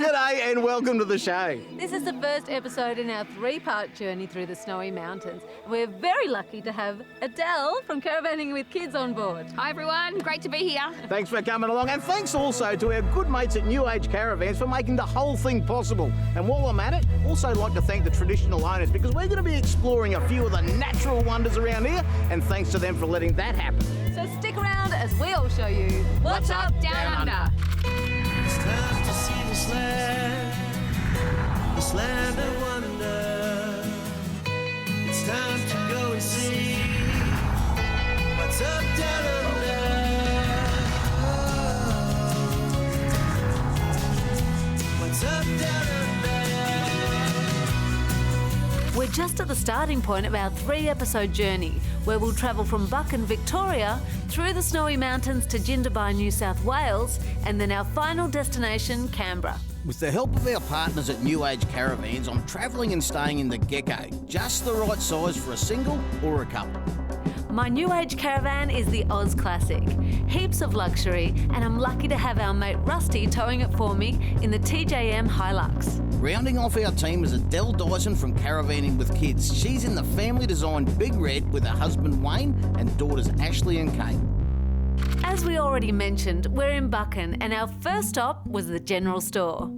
G'day and welcome to the show. This is the first episode in our 3-part journey through the snowy mountains. We're very lucky to have Adele from Caravanning with Kids on board. Hi everyone, great to be here. Thanks for coming along, and thanks also to our good mates at New Age Caravans for making the whole thing possible. And while I'm at it, also like to thank the traditional owners, because we're going to be exploring a few of the natural wonders around here, and thanks to them for letting that happen. So stick around as we all show you what's up down under. It's time to see this land of wonder. It's time to go and see what's up down under. What's up down under. We're just at the starting point of our 3-episode journey, where we'll travel from Buchan, Victoria, through the snowy mountains to Jindabyne, New South Wales, and then our final destination, Canberra. With the help of our partners at New Age Caravans, I'm travelling and staying in the Gecko, just the right size for a single or a couple. My New Age Caravan is the Oz Classic. Heaps of luxury, and I'm lucky to have our mate Rusty towing it for me in the TJM Hilux. Rounding off our team is Adele Dyson from Caravanning with Kids. She's in the family-designed Big Red with her husband Wayne and daughters Ashley and Kate. As we already mentioned, we're in Buchan, and our first stop was the general store.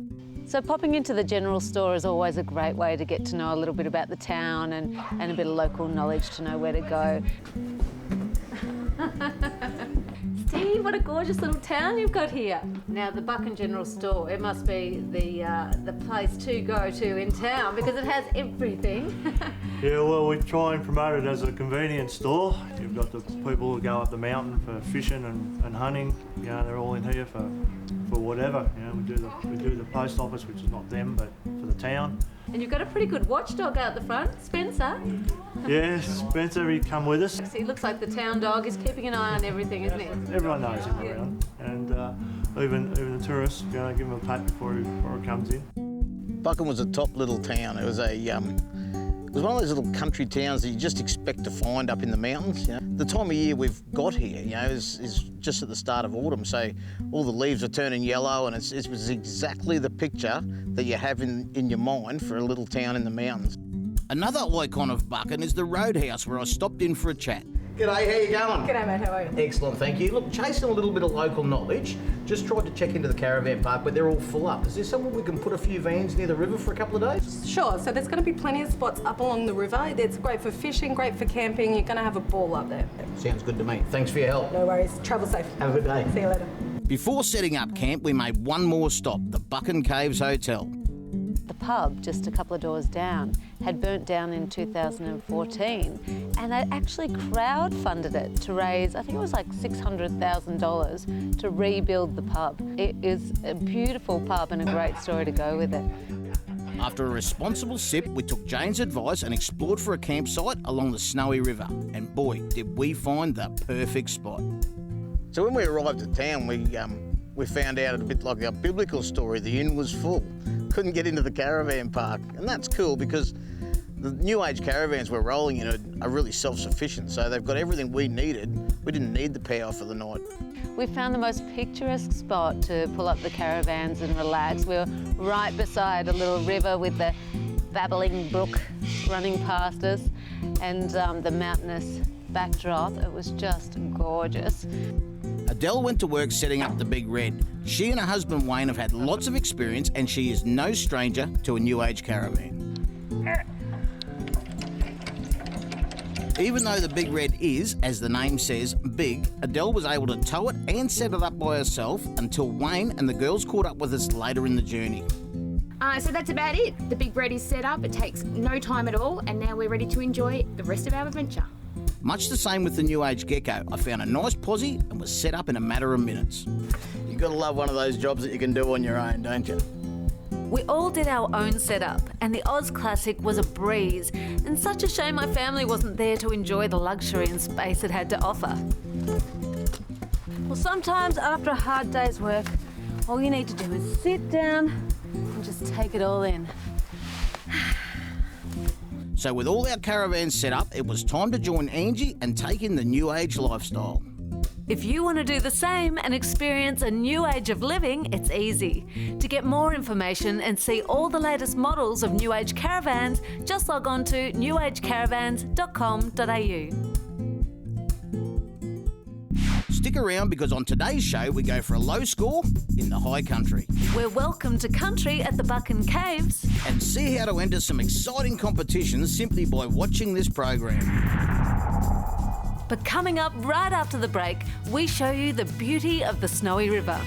So popping into the general store is always a great way to get to know a little bit about the town and a bit of local knowledge to know where to go. Steve, what a gorgeous little town you've got here. Now, the Buchan General Store, it must be the place to go to in town because it has everything. Yeah, well, we try and promote it as a convenience store. You've got the people who go up the mountain for fishing and hunting. You know, they're all in here for whatever. You know, we do the post office, which is not them, but for the town. And you've got a pretty good watchdog out the front, Spencer. Yeah, Spencer, he'd come with us. He looks like the town dog. He's keeping an eye on everything, isn't he? Everyone knows him around, and even the tourists, you know, give him a pat before he comes in. Buchan was a top little town. It was one of those little country towns that you just expect to find up in the mountains. You know? The time of year we've got here, you know, is just at the start of autumn, so all the leaves are turning yellow, and it was exactly the picture that you have in your mind for a little town in the mountains. Another icon of Buchan is the Roadhouse, where I stopped in for a chat. G'day, how you going? G'day mate, how are you? Excellent, thank you. Look, chasing a little bit of local knowledge, just tried to check into the caravan park, but they're all full up. Is there somewhere we can put a few vans near the river for a couple of days? Sure, so there's going to be plenty of spots up along the river. It's great for fishing, great for camping. You're going to have a ball up there. Sounds good to me. Thanks for your help. No worries. Travel safe. Have a good day. See you later. Before setting up camp, we made one more stop, the Buchan Caves Hotel. The pub, just a couple of doors down, had burnt down in 2014, and they actually crowdfunded it to raise, I think it was like $600,000 to rebuild the pub. It is a beautiful pub and a great story to go with it. After a responsible sip, we took Jane's advice and explored for a campsite along the Snowy River. And boy, did we find the perfect spot. So when we arrived at town, we found out a bit like a biblical story. The inn was full. Couldn't get into the caravan park. And that's cool because the New Age caravans we're rolling in are really self-sufficient, so they've got everything we needed. We didn't need the power for the night. We found the most picturesque spot to pull up the caravans and relax. We were right beside a little river with the babbling brook running past us, and the mountainous backdrop. It was just gorgeous. Adele went to work setting up the Big Red. She and her husband Wayne have had lots of experience, and she is no stranger to a New Age caravan. Even though the Big Red is, as the name says, big, Adele was able to tow it and set it up by herself until Wayne and the girls caught up with us later in the journey. So that's about it. The Big Red is set up, it takes no time at all, and now we're ready to enjoy the rest of our adventure. Much the same with the New Age Gecko. I found a nice posse and was set up in a matter of minutes. You've got to love one of those jobs that you can do on your own, don't you? We all did our own setup, and the Oz Classic was a breeze, and such a shame my family wasn't there to enjoy the luxury and space it had to offer. Well, sometimes after a hard day's work, all you need to do is sit down and just take it all in. So with all our caravans set up, it was time to join Angie and take in the New Age lifestyle. If you want to do the same and experience a new age of living, it's easy. To get more information and see all the latest models of New Age caravans, just log on to newagecaravans.com.au. Stick around because on today's show we go for a low score in the high country We're welcome to country at the Buchan Caves. and see how to enter some exciting competitions simply by watching this program. But coming up right after the break, we show you the beauty of the Snowy River.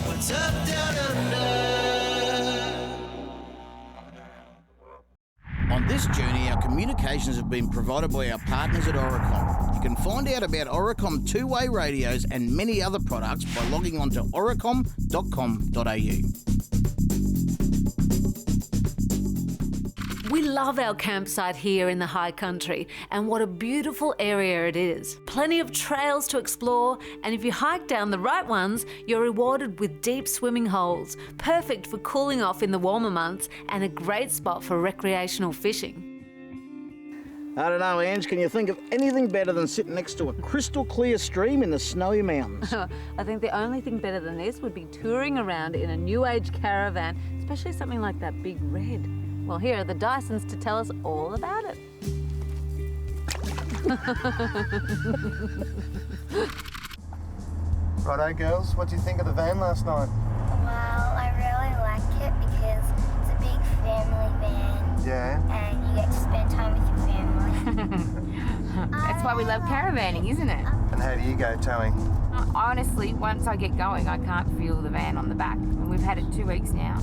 What's up down under? On this journey, our communications have been provided by our partners at Oricom. You can find out about Oricom two-way radios and many other products by logging on to oricom.com.au. We love our campsite here in the high country, and what a beautiful area it is. Plenty of trails to explore, and if you hike down the right ones, you're rewarded with deep swimming holes, perfect for cooling off in the warmer months and a great spot for recreational fishing. I don't know, Ange, can you think of anything better than sitting next to a crystal clear stream in the Snowy Mountains? I think the only thing better than this would be touring around in a New Age caravan, especially something like that Big Red. Well, here are the Dysons to tell us all about it. Righto, girls, what do you think of the van last night? Well, I really like it because it's a big family van Yeah. and you get to spend time with your family. That's why we love caravanning, isn't it? And how do you go towing? Honestly, once I get going, I can't feel the van on the back. And we've had it 2 weeks now.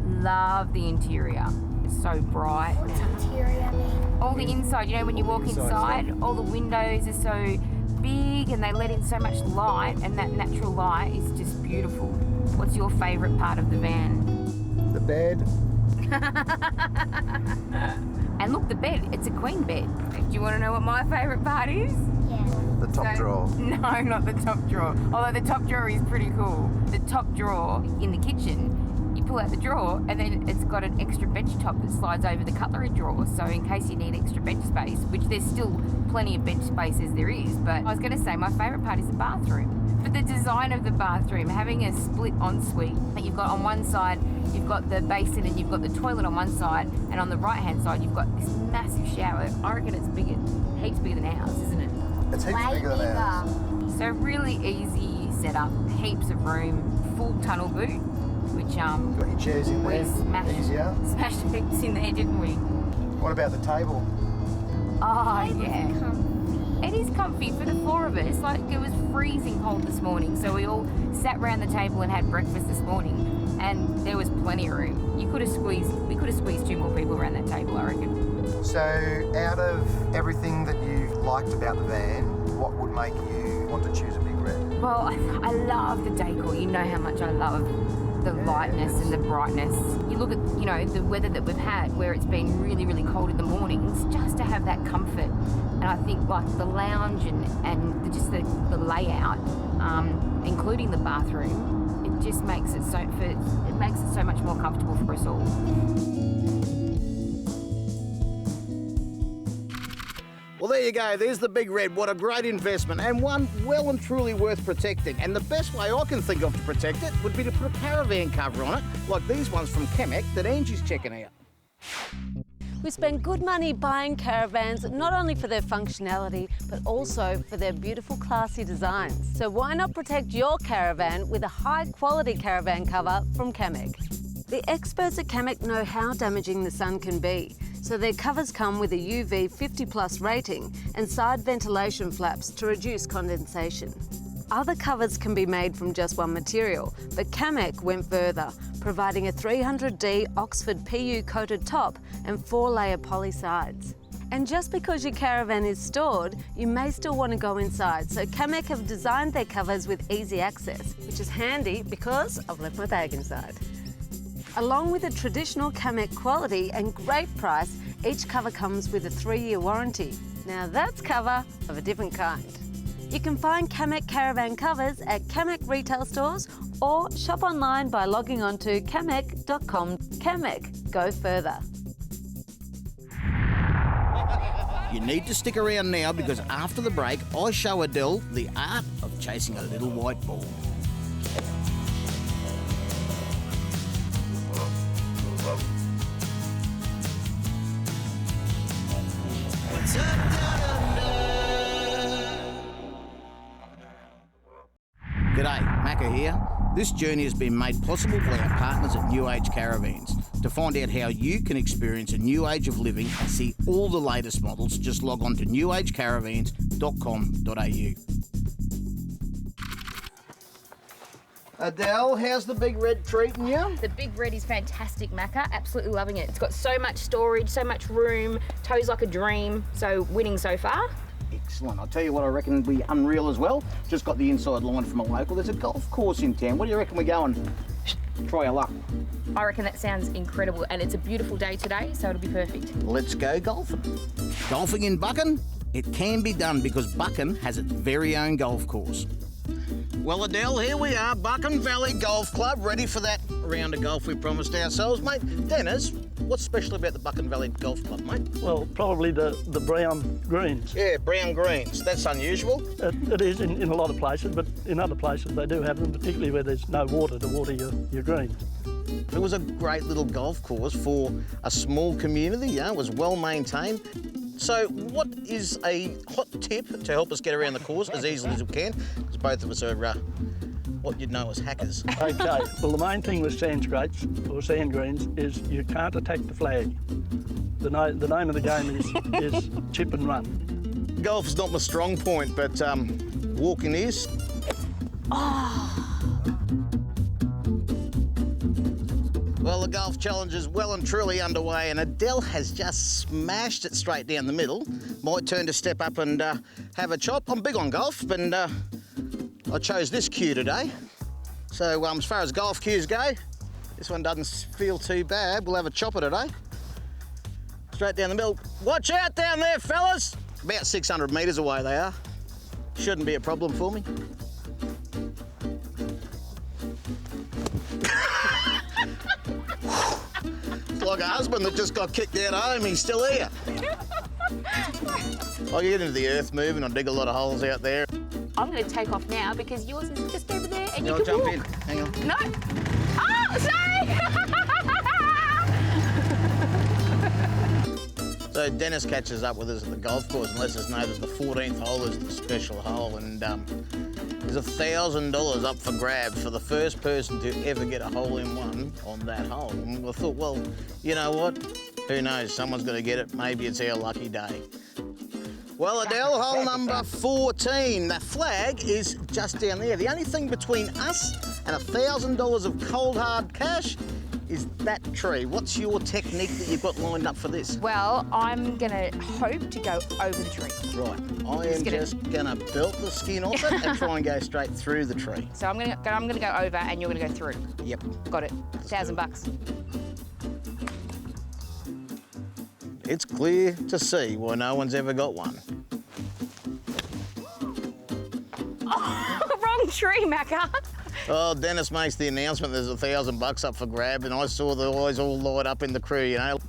Love the interior. It's so bright. What's interior mean? All the inside, you know, when you walk inside, all the windows are so big and they let in so much light, and that natural light is just beautiful. What's your favourite part of the van? The bed. And look, the bed, it's a queen bed. Do you want to know what my favourite part is? Yeah. The top drawer. No, not the top drawer. Although the top drawer is pretty cool. The top drawer in the kitchen, you pull out the drawer and then it's got an extra bench top that slides over the cutlery drawer. So in case you need extra bench space, which there's still plenty of bench space as there is, but I was going to say my favourite part is the bathroom. But the design of the bathroom, having a split ensuite that you've got on one side, you've got the basin and you've got the toilet on one side, and on the right hand side you've got this massive shower. I reckon it's bigger, heaps bigger than ours, isn't it? It's heaps Way bigger than ours. So really easy setup, heaps of room, full tunnel boot, which Got your chairs in we there. smashed heaps in there, didn't we? What about the table? Oh yeah. It is comfy for the four of us. Like, it was freezing cold this morning, so we all sat round the table and had breakfast this morning, and there was plenty of room. We could have squeezed 2 more people around that table, I reckon. So, out of everything that you liked about the van, what would make you want to choose a Big Red? Well, I love the decor. You know how much I love the lightness and the brightness. You look at, you know, the weather that we've had where it's been really, really cold in the mornings, just to have that comfort. And I think like the lounge and just the layout, including the bathroom, it just makes it so much more comfortable for us all. Well, there you go. There's the Big Red. What a great investment, and one well and truly worth protecting. And the best way I can think of to protect it would be to put a caravan cover on it, like these ones from Chemek that Angie's checking out. We spend good money buying caravans, not only for their functionality, but also for their beautiful, classy designs. So why not protect your caravan with a high-quality caravan cover from Chemek? The experts at Chemek know how damaging the sun can be, so their covers come with a UV 50+ rating and side ventilation flaps to reduce condensation. Other covers can be made from just one material, but Chemek went further, providing a 300D Oxford PU coated top and 4-layer poly sides. And just because your caravan is stored, you may still want to go inside, so Chemek have designed their covers with easy access, which is handy because I've left my bag inside. Along with a traditional Chemek quality and great price, each cover comes with a 3-year warranty. Now that's cover of a different kind. You can find Camec Caravan covers at Camec retail stores or shop online by logging on to camec.com. Camec, go further. You need to stick around now because after the break, I show Adele the art of chasing a little white ball. What's up down under? G'day, Macca here. This journey has been made possible by our partners at New Age Caravans. To find out how you can experience a new age of living and see all the latest models, just log on to newagecaravans.com.au. Adele, how's the big red treating you? The big red is fantastic, Macca. Absolutely loving it. It's got so much storage, so much room, tows like a dream. So winning so far. Excellent. I'll tell you what I reckon will be unreal as well. Just got the inside line from a local. There's a golf course in town. What do you reckon we go and try our luck? I reckon that sounds incredible, and it's a beautiful day today, so it'll be perfect. Let's go golfing. Golfing in Buchan? It can be done because Buchan has its very own golf course. Well, Adele, here we are, Buchan Valley Golf Club, ready for that round of golf we promised ourselves, mate. Dennis, what's special about the Buchan Valley Golf Club, mate? Well, probably the brown greens. Yeah, brown greens. That's unusual. It is in a lot of places, but in other places they do have them, particularly where there's no water to water your greens. It was a great little golf course for a small community, you know, it was well maintained. So what is a hot tip to help us get around the course as easily as we can? Because both of us are what you'd know as hackers. Okay, well the main thing with sand scrapes or sand greens is you can't attack the flag. The name of the game is chip and run. Golf's not my strong point, but walking is. Well, the golf challenge is well and truly underway, and Adele has just smashed it straight down the middle. My turn to step up and have a chop. I'm big on golf, and I chose this cue today. So as far as golf cues go, this one doesn't feel too bad. We'll have a chopper today. Straight down the middle. Watch out down there, fellas. About 600 metres away they are. Shouldn't be a problem for me. Like a husband that just got kicked out home, he's still here. I'll get into the earth moving, I'll dig a lot of holes out there. I'm going to take off now because yours is just over there and you I'll can jump walk. in, hang on. No. Oh, sorry. So Dennis catches up with us at the golf course and lets us know that the 14th hole is the special hole, and there's $1,000 up for grabs for the first person to ever get a hole-in-one on that hole. And we thought, well, you know what? Who knows? Someone's going to get it. Maybe it's our lucky day. Well, Adele, hole number 14. The flag is just down there. The only thing between us and $1,000 of cold, hard cash is that tree. What's your technique that you've got lined up for this? Well, I'm going to hope to go over the tree. Right, I am just going to belt the skin off it and try and go straight through the tree. So I'm going to go over and you're going to go through. Yep. Got it. $1,000. It's clear to see why no one's ever got one. Oh, wrong tree, Macca. Oh, Dennis makes the announcement there's $1,000 up for grab, and I saw the eyes all light up in the crew, you know.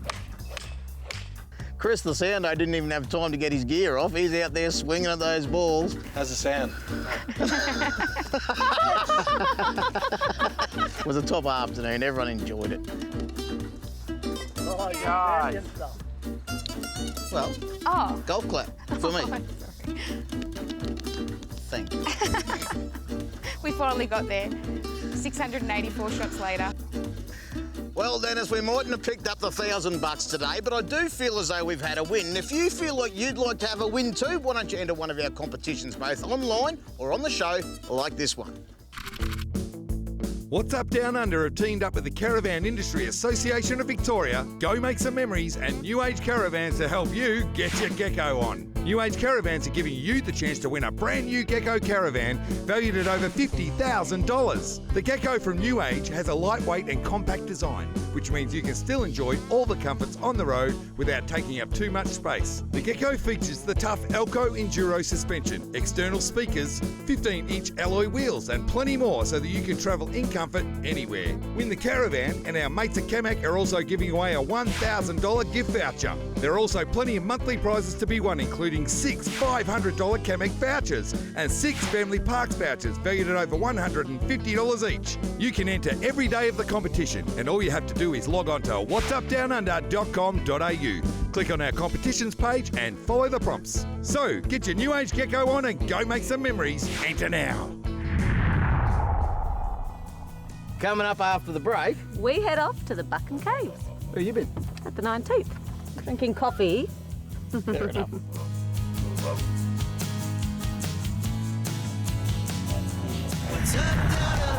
Chris the soundo didn't even have time to get his gear off. He's out there swinging at those balls. How's the sound? It was a top afternoon. Everyone enjoyed it. Oh, God. Well, golf clap for me. Sorry. Thank you. We finally got there. 684 shots later. Well, Dennis, we mightn't have picked up the $1,000 today, but I do feel as though we've had a win. If you feel like you'd like to have a win too, why don't you enter one of our competitions, both online or on the show, like this one. What's Up Down Under have teamed up with the Caravan Industry Association of Victoria, Go Make Some Memories, and New Age Caravans to help you get your gecko on. New Age Caravans are giving you the chance to win a brand new gecko caravan valued at over $50,000. The gecko from New Age has a lightweight and compact design, which means you can still enjoy all the comforts on the road without taking up too much space. The Gecko features the tough Elco Enduro suspension, external speakers, 15-inch alloy wheels and plenty more so that you can travel in comfort anywhere. Win the Caravan, and our mates at Camac are also giving away a $1,000 gift voucher. There are also plenty of monthly prizes to be won, including 6 $500 Camac vouchers and 6 Family Parks vouchers valued at over $150 each. You can enter every day of the competition, and all you have to do is log on to whatsupdownunder.com.au. Click on our competitions page and follow the prompts. So, get your New Age Gecko on and go make some memories. Enter now. Coming up after the break. We head off to the Buchan Caves Where you been? at the 19th, drinking coffee. Fair enough. What's up, down under?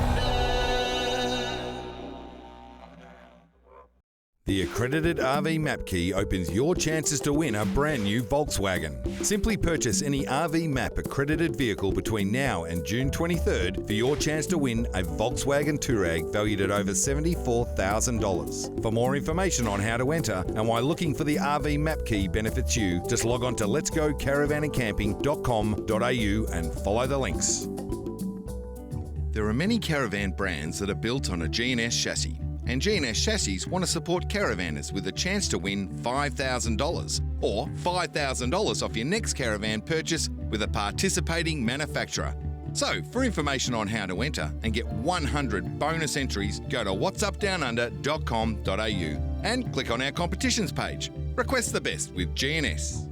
The accredited RV Map Key opens your chances to win a brand new Volkswagen. Simply purchase any RV Map accredited vehicle between now and June 23rd for your chance to win a Volkswagen Touareg valued at over $74,000. For more information on how to enter and why looking for the RV Map Key benefits you, just log on to letsgocaravanandcamping.com.au and follow the links. There are many caravan brands that are built on a G&S chassis. And G&S Chassis want to support caravanners with a chance to win $5,000 or $5,000 off your next caravan purchase with a participating manufacturer. So, for information on how to enter and get 100 bonus entries, go to whatsupdownunder.com.au and click on our competitions page. Request the best with G&S.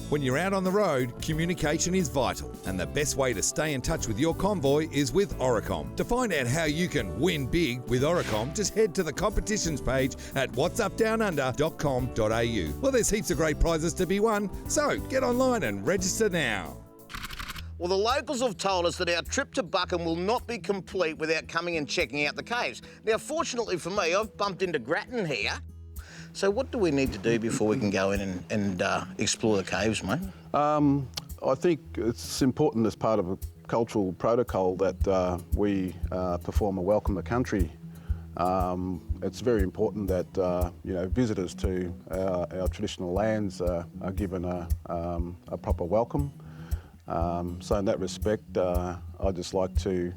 When you're out on the road, communication is vital, and the best way to stay in touch with your convoy is with Oricom. To find out how you can win big with Oricom, just head to the competitions page at whatsupdownunder.com.au. Well, there's heaps of great prizes to be won, so get online and register now. Well, the locals have told us that our trip to Buchan will not be complete without coming and checking out the caves. Now, fortunately for me, I've bumped into Grattan here. So what do we need to do before we can go in and explore the caves, mate? I think it's important as part of a cultural protocol that we perform a welcome to country. It's very important that visitors to our traditional lands are given a proper welcome. So in that respect, I'd just like to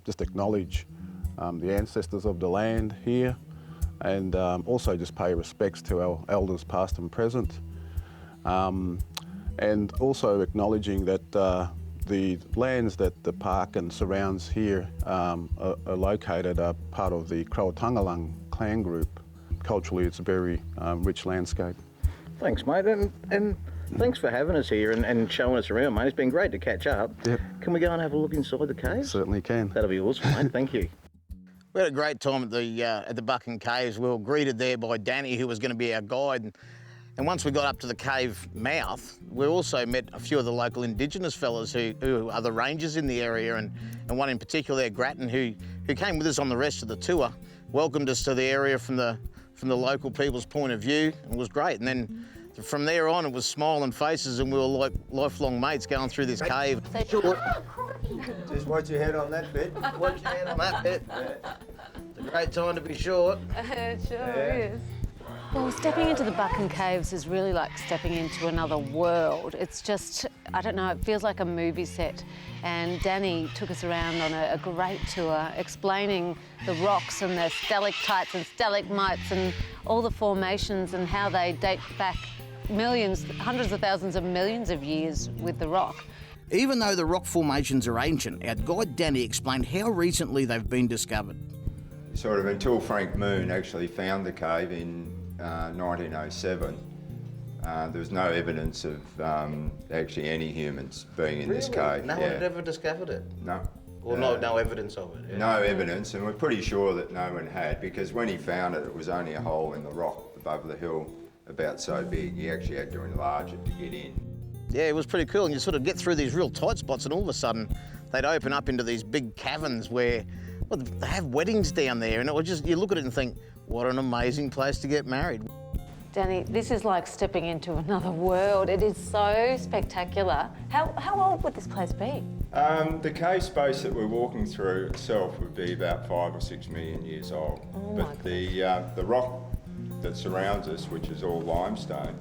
just acknowledge the ancestors of the land here, and also just pay respects to our elders past and present. And also acknowledging that the lands that the park and surrounds here are located are part of the Crowatungalang clan group. Culturally, it's a very rich landscape. Thanks, mate, and thanks for having us here and showing us around, mate. It's been great to catch up. Yep. Can we go and have a look inside the caves? Certainly can. That'll be awesome, mate. Thank you. We had a great time at the Buchan Caves. We were greeted there by Danny, who was going to be our guide. And once we got up to the cave mouth, we also met a few of the local Indigenous fellas who are the rangers in the area, and one in particular there, Grattan, who came with us on the rest of the tour, welcomed us to the area from the local people's point of view, and it was great. And then from there on, it was smiling faces, and we were like lifelong mates going through this cave. Just watch your head on that bit. Watch your head on that bit. It's a great time to be short. It sure is. Well, stepping into the Buchan Caves is really like stepping into another world. It's just, I don't know, it feels like a movie set. And Danny took us around on a great tour, explaining the rocks and the stalactites and stalagmites and all the formations and how they date back millions, hundreds of thousands of millions of years with the rock. Even though the rock formations are ancient, our guide Danny explained how recently they've been discovered. Sort of until Frank Moon actually found the cave in 1907, there was no evidence of actually any humans being in this cave. No one had ever discovered it? No. Or no evidence of it? Yeah. No evidence, and we're pretty sure that no one had, because when he found it, it was only a hole in the rock above the hill about so big. He actually had to enlarge it to get in. Yeah, it was pretty cool, and you sort of get through these real tight spots, and all of a sudden they'd open up into these big caverns where, well, they have weddings down there, and it was just, you look at it and think, what an amazing place to get married. Danny, this is like stepping into another world. It is so spectacular. How old would this place be? The cave space that we're walking through itself would be about 5 or 6 million years old. But the rock that surrounds us, which is all limestone,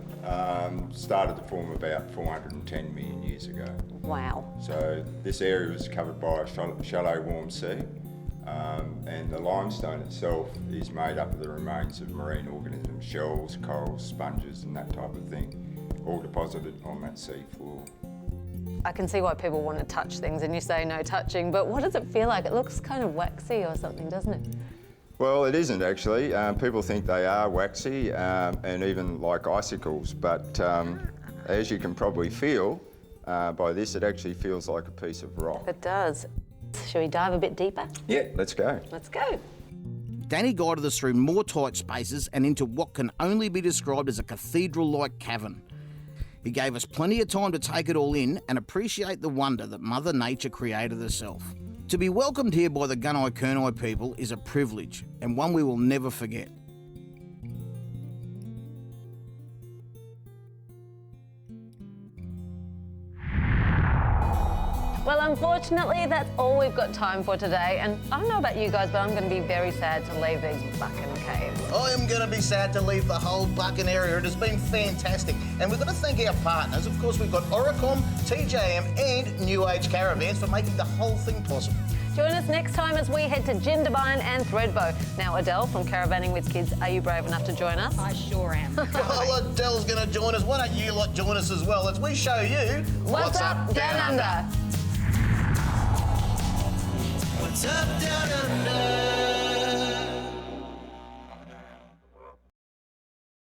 started to form about 410 million years ago. Wow. So this area was covered by a shallow warm sea, and the limestone itself is made up of the remains of marine organisms, shells, corals, sponges and that type of thing, all deposited on that sea floor. I can see why people want to touch things and you say no touching, but what does it feel like? It looks kind of waxy or something, doesn't it? Well, it isn't actually. People think they are waxy and even like icicles, but as you can probably feel by this, it actually feels like a piece of rock. It does. Shall we dive a bit deeper? Yeah, let's go. Let's go. Danny guided us through more tight spaces and into what can only be described as a cathedral-like cavern. He gave us plenty of time to take it all in and appreciate the wonder that Mother Nature created herself. To be welcomed here by the Gunai-Kurnai people is a privilege and one we will never forget. Well, unfortunately, that's all we've got time for today. And I don't know about you guys, but I'm going to be very sad to leave these Buchan caves. I am going to be sad to leave the whole Buchan area. It has been fantastic. And we've got to thank our partners. Of course, we've got Oricom, TJM and New Age Caravans for making the whole thing possible. Join us next time as we head to Jindabyne and Thredbo. Now, Adele from Caravanning with Kids, are you brave enough to join us? I sure am. Well, Adele's going to join us. Why don't you lot join us as well as we show you What's up down under. What's up down under?